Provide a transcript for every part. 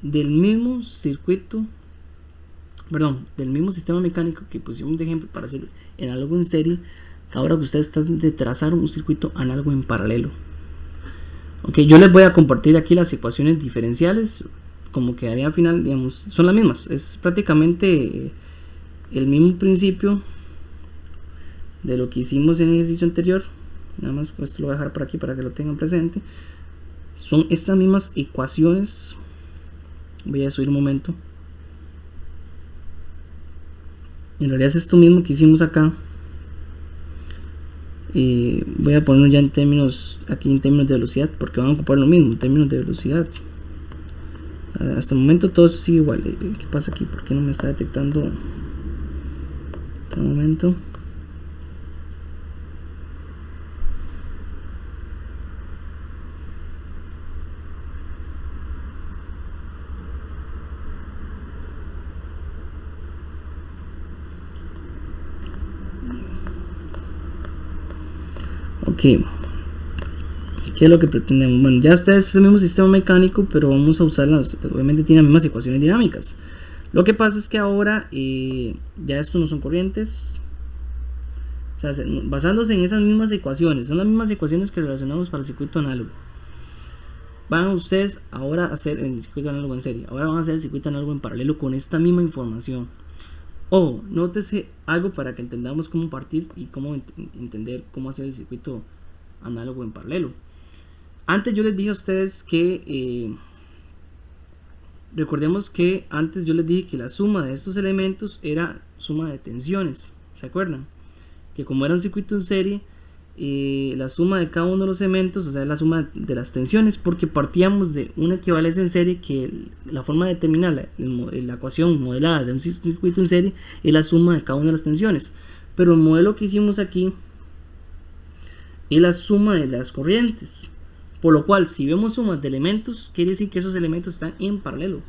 del mismo circuito, perdón, del mismo sistema mecánico que pusimos de ejemplo para hacer análogo en serie. Ahora que ustedes están de trazar un circuito análogo en paralelo. Ok, yo les voy a compartir aquí las ecuaciones diferenciales. Como quedaría al final, digamos, son las mismas. Es prácticamente el mismo principio de lo que hicimos en el ejercicio anterior. Nada más esto lo voy a dejar por aquí para que lo tengan presente. Son estas mismas ecuaciones. Voy a subir un momento. En realidad es esto mismo que hicimos acá. Voy a ponerlo ya en términos, aquí en términos de velocidad, porque van a ocupar lo mismo en términos de velocidad. Hasta el momento todo eso sigue igual. ¿Qué pasa aquí? ¿Por qué no me está detectando? Hasta el momento. Ok, ¿qué es lo que pretendemos? Bueno, ya está es el mismo sistema mecánico, pero vamos a usarlas. Obviamente tiene las mismas ecuaciones dinámicas. Lo que pasa es que ahora ya estos no son corrientes. O sea, basándose en esas mismas ecuaciones, son las mismas ecuaciones que relacionamos para el circuito análogo. Van ustedes ahora a hacer el circuito análogo en serie. Ahora van a hacer el circuito análogo en paralelo con esta misma información. O nótese algo para que entendamos cómo partir y cómo entender cómo hacer el circuito análogo en paralelo. Antes yo les dije a ustedes que recordemos que antes yo les dije que la suma de estos elementos era suma de tensiones. ¿Se acuerdan? Que como era un circuito en serie, la suma de cada uno de los elementos, o sea, la suma de las tensiones, porque partíamos de una equivalencia en serie que la forma de determinar la ecuación modelada de un circuito en serie es la suma de cada una de las tensiones. Pero el modelo que hicimos aquí es la suma de las corrientes, por lo cual si vemos sumas de elementos, quiere decir que esos elementos están en paralelo.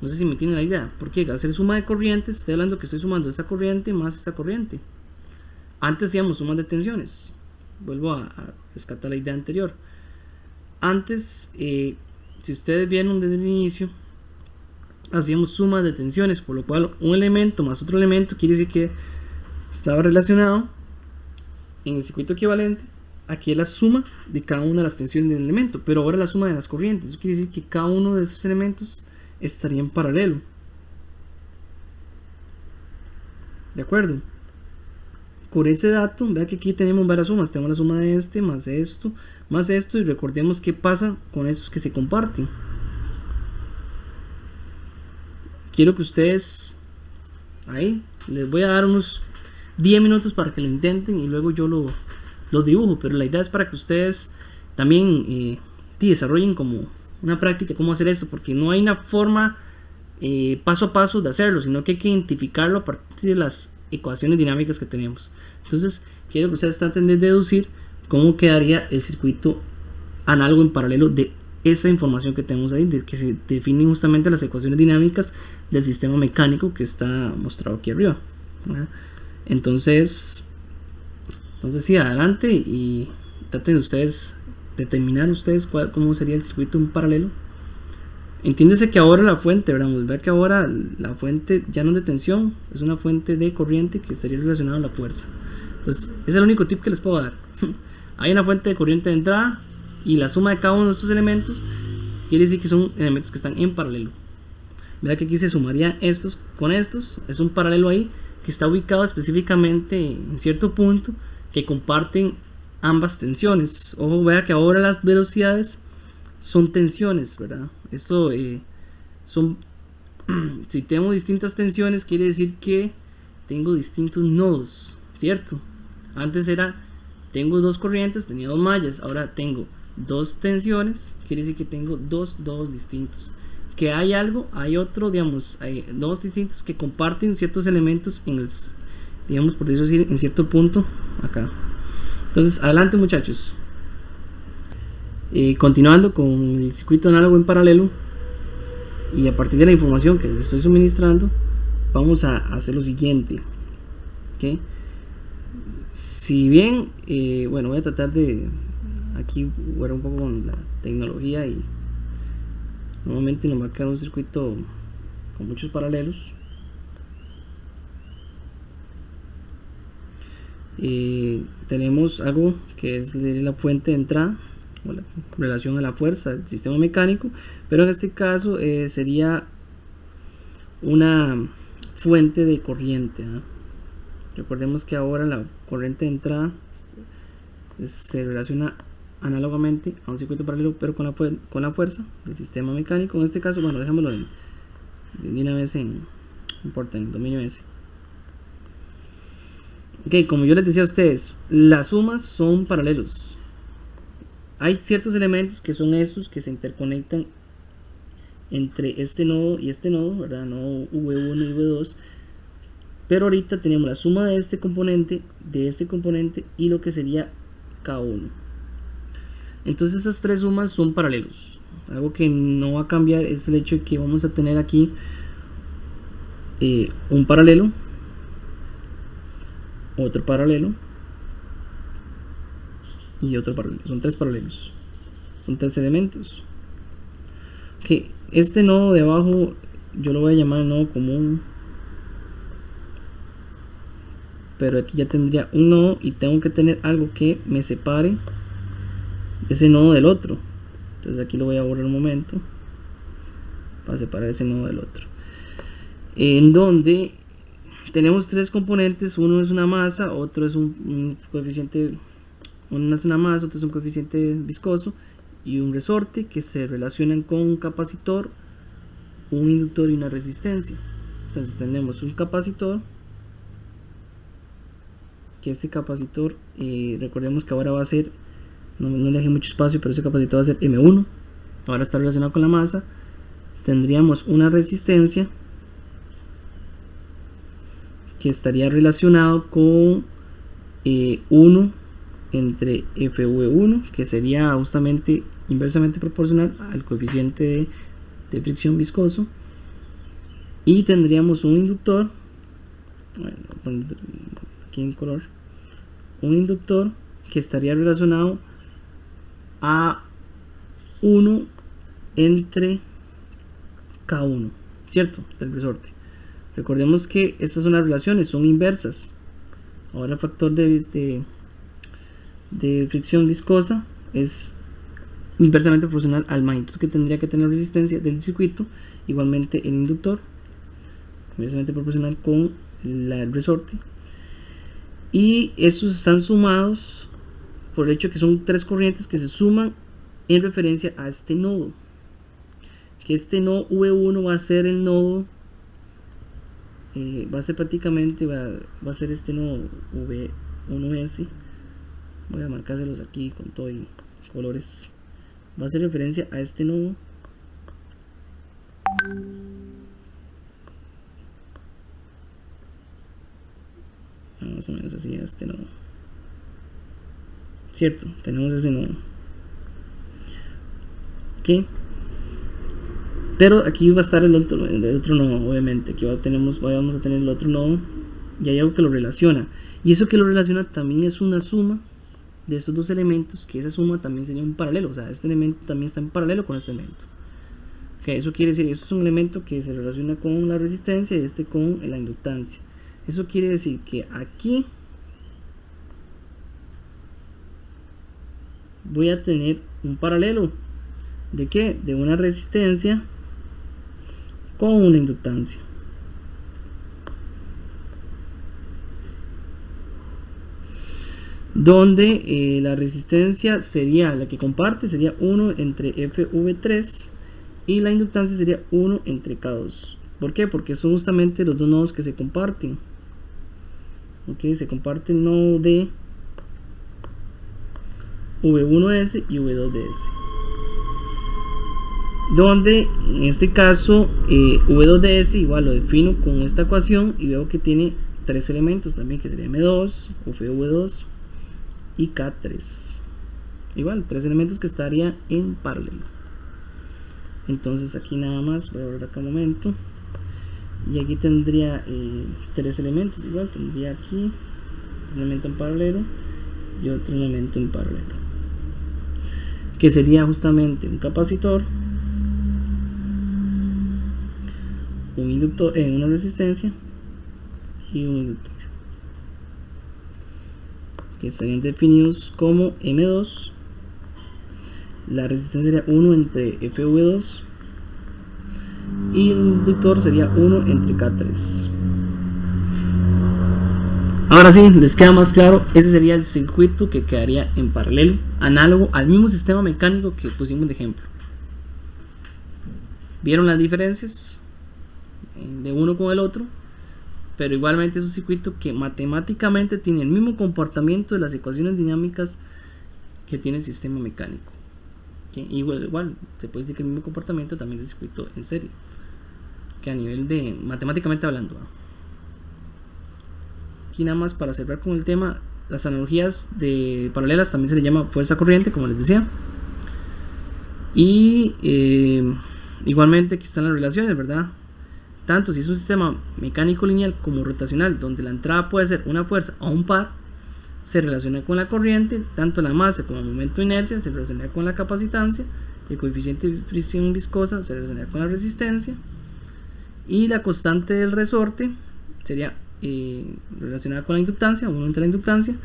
No sé si me entienden la idea, porque al hacer suma de corrientes, estoy hablando que estoy sumando esta corriente más esta corriente. Antes hacíamos sumas de tensiones. Vuelvo a rescatar la idea anterior. Antes, si ustedes vieron desde el inicio, hacíamos sumas de tensiones, por lo cual un elemento más otro elemento quiere decir que estaba relacionado en el circuito equivalente. Aquí es la suma de cada una de las tensiones del elemento, pero ahora la suma de las corrientes. Eso quiere decir que cada uno de esos elementos estaría en paralelo. ¿De acuerdo? Por ese dato, vea que aquí tenemos varias sumas. Tenemos la suma de este, más esto, y recordemos qué pasa con estos que se comparten. Quiero que ustedes, ahí, les voy a dar unos 10 minutos para que lo intenten y luego yo lo dibujo, pero la idea es para que ustedes también desarrollen como una práctica cómo hacer esto, porque no hay una forma paso a paso de hacerlo, sino que hay que identificarlo a partir de las ecuaciones dinámicas que tenemos. Entonces quiero que ustedes traten de deducir cómo quedaría el circuito análogo en paralelo de esa información que tenemos ahí, de que se definen justamente las ecuaciones dinámicas del sistema mecánico que está mostrado aquí arriba, ¿verdad? Entonces sí, adelante y traten ustedes determinar cómo sería el circuito en paralelo. Entiéndese que ahora la fuente, vamos a ver que ahora la fuente ya no es de tensión, es una fuente de corriente que estaría relacionada a la fuerza. Entonces, ese es el único tip que les puedo dar. Hay una fuente de corriente de entrada y la suma de cada uno de estos elementos quiere decir que son elementos que están en paralelo. Mira que aquí se sumarían estos con estos, es un paralelo ahí que está ubicado específicamente en cierto punto que comparten ambas tensiones. Ojo, vea que ahora las velocidades son tensiones, ¿verdad? Esto son, si tengo distintas tensiones, quiere decir que tengo distintos nodos, ¿cierto? Antes era, tengo dos corrientes, tenía dos mallas, ahora tengo dos tensiones, quiere decir que tengo dos nodos distintos. Que hay algo, hay otro, digamos, hay nodos distintos que comparten ciertos elementos en el, digamos, por decir, en cierto punto acá. Entonces, adelante muchachos. Continuando con el circuito análogo en paralelo y a partir de la información que les estoy suministrando, vamos a hacer lo siguiente. ¿Okay? Si bien, bueno, voy a tratar de aquí jugar un poco con la tecnología y Nuevamente nos va a quedar un circuito con muchos paralelos. Tenemos algo que es la fuente de entrada o la relación a la fuerza del sistema mecánico, pero en este caso sería una fuente de corriente, ¿eh? Recordemos que ahora la corriente de entrada se relaciona análogamente a un circuito paralelo, pero con la fuerza del sistema mecánico. En este caso, bueno, dejémoslo de una vez en dominio S. Ok, como yo les decía a ustedes, las sumas son paralelos. Hay ciertos elementos que son estos que se interconectan entre este nodo y este nodo, ¿verdad? Nodo V1 y V2. Pero ahorita tenemos la suma de este componente y lo que sería K1. Entonces esas tres sumas son paralelos. Algo que no va a cambiar es el hecho de que vamos a tener aquí un paralelo, otro paralelo y otro paralelo. Son tres paralelos, son tres elementos. Okay. Este nodo de abajo yo lo voy a llamar nodo común, pero aquí ya tendría un nodo y tengo que tener algo que me separe ese nodo del otro. Entonces aquí lo voy a borrar un momento para separar ese nodo del otro, en donde tenemos tres componentes. Uno es una masa, otro es un coeficiente, uno es una masa, otro es un coeficiente viscoso y un resorte que se relacionan con un capacitor, un inductor y una resistencia. Entonces tenemos un capacitor, que este capacitor, recordemos que ahora va a ser, no le dejé mucho espacio, pero ese capacitor va a ser M1, ahora está relacionado con la masa. Tendríamos una resistencia que estaría relacionado con 1 entre FV1, que sería justamente inversamente proporcional al coeficiente de fricción viscoso, y tendríamos un inductor, bueno, aquí en color, un inductor que estaría relacionado a 1 entre K1, ¿cierto? Del resorte. Recordemos que estas son las relaciones, son inversas. Ahora el factor de fricción viscosa es inversamente proporcional al magnitud que tendría que tener resistencia del circuito. Igualmente el inductor, inversamente proporcional con el resorte. Y estos están sumados por el hecho que son tres corrientes que se suman en referencia a este nodo. Que este nodo V1 va a ser el nodo, va a ser prácticamente, va a ser este nodo V1S. Voy a marcárselos aquí con todo y colores. Va a hacer referencia a este nodo. Más o menos así, a este nodo. Cierto, tenemos ese nodo. Ok. Pero aquí va a estar el otro nodo, obviamente. Aquí vamos a tener el otro nodo. Y hay algo que lo relaciona. Y eso que lo relaciona también es una suma de estos dos elementos, que esa suma también sería un paralelo. O sea, este elemento también está en paralelo con este elemento. Okay, eso quiere decir, eso es un elemento que se relaciona con la resistencia y este con la inductancia. Eso quiere decir que aquí voy a tener un paralelo. ¿De qué? De una resistencia con una inductancia. Donde la resistencia sería la que comparte, sería 1 entre FV3 y la inductancia sería 1 entre K2. ¿Por qué? Porque son justamente los dos nodos que se comparten. Ok, se comparte el nodo de V1S y V2DS. Donde en este caso V2DS igual lo defino con esta ecuación y veo que tiene tres elementos también, que sería M2, FV2 y K3. Igual, tres elementos que estarían en paralelo. Entonces aquí nada más voy a ver acá un momento. Y aquí tendría tres elementos. Igual tendría aquí un elemento en paralelo y otro elemento en paralelo, que sería justamente un capacitor, un inductor, una resistencia y un inductor, que estarían definidos como M2. La resistencia sería 1 entre FV2 y el inductor sería 1 entre K3. Ahora sí, les queda más claro. Ese sería el circuito que quedaría en paralelo, análogo al mismo sistema mecánico que pusimos de ejemplo. ¿Vieron las diferencias de uno con el otro? Pero igualmente es un circuito que matemáticamente tiene el mismo comportamiento de las ecuaciones dinámicas que tiene el sistema mecánico. Igual se puede decir que el mismo comportamiento también del circuito en serie, que a nivel de matemáticamente hablando. Aquí nada más para cerrar con el tema, las analogías de paralelas también se le llama fuerza corriente, como les decía. Y igualmente aquí están las relaciones, ¿verdad? Tanto si es un sistema mecánico lineal como rotacional, donde la entrada puede ser una fuerza o un par, se relaciona con la corriente. Tanto la masa como el momento de inercia se relaciona con la capacitancia. El coeficiente de fricción viscosa se relaciona con la resistencia. Y la constante del resorte sería relacionada con la inductancia, 1 entre la inductancia.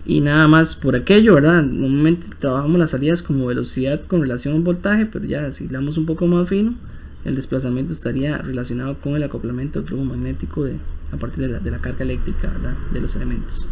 Y nada más por aquello, ¿verdad? Normalmente trabajamos las salidas como velocidad con relación al voltaje, pero ya si damos un poco más fino, el desplazamiento estaría relacionado con el acoplamiento del flujo magnético a partir de la carga eléctrica, ¿verdad?, de los elementos.